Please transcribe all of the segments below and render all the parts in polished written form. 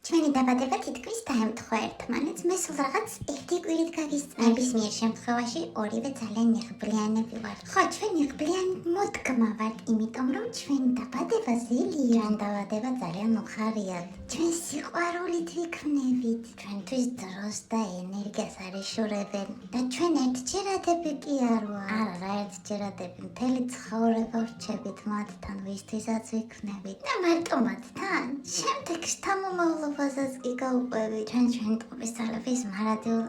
ჩვენი დაბადება თითქმის დაემთხვა ერთმანეთს. მე სულ რაღაც ერთი კვირით გაგისწრებ. ნებისმიერ შემთხვევაში ორივე ძალიან იღბლიანები ვართ. ხო, ჩვენ იღბლიანი მოდგმა ვართ, იმიტომ რომ ჩვენი დაბადება ზელია. ჩვენ დაბადება ძალიან უხარიათ. ჩვენ სიყვარულით ვიქმნებით. ჩვენთვის დროს და ენერგიას არ იშურებენ. და ჩვენ ერთჯერადები კი არ ვართ. არა, რა ერთჯერადები, მთელი ცხოვრება ვრჩებით მათთან, ვისთვისაც ვიქმნებით. და მარტო მათთან. შემდეგ შთამომავლობასაც კი გავყვებით. ჩვენ ტყუპის ძალების მარადიულ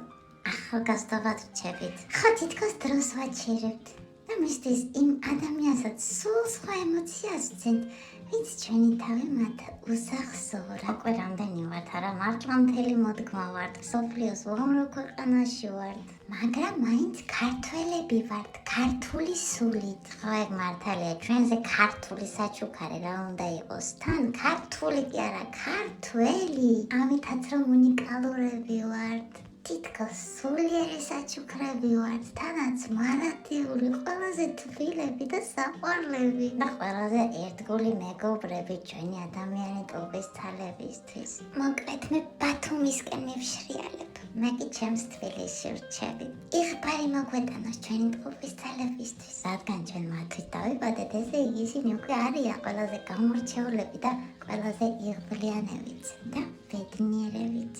ახალგაზრდობად ვრჩებით. ხო, თითქოს დროს ვაჩერებთ. და მისთვის იმ ადამიანსაც სულ სხვა ემოციას ვცენთ, ვინც ჩვენი თავი მათ უსახსოვრა. უკვე რამდენი ვართ, არა მართლა მთელი მოდგმა ვართ, მსოფლიოს უამრავ ქვეყანაში ვართ. მაგრამ მაინც ქართველები ვართ, ქართული სულით. ხო, ეგ მართალია, ჩვენზე ქართული საჩუქარი რა უნდა იყოს. თან ქართული კი არა, ქართველი. ამითაც რომ უნიკალურები ვართ. თითქოს სულიერი საჩუქრები ვართ, თანაც მარადიული, ყველაზე თბილები და საყვარლები და ყველაზე ერთგული მეგობრები ჩვენი ადამიანი ტყუპის ძალებისთვის. მოკლედ, მე ბათუმისკენ მივშრიალებ, მე კი ჩემს თბილისში ვრჩები. იღბარი მოგვეტანოს ჩვენი ტყუპის ძალებისთვის. რადგან ჩვენ მათთვის დავიბადეთ, ესე იგი ისინი უკვე არიან ყველაზე გამორჩეულები და ყველაზე იღბლიანებიც და ბედნიერებიც.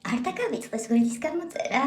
არ დაგავიწყდეს გვერდის გამოწერა?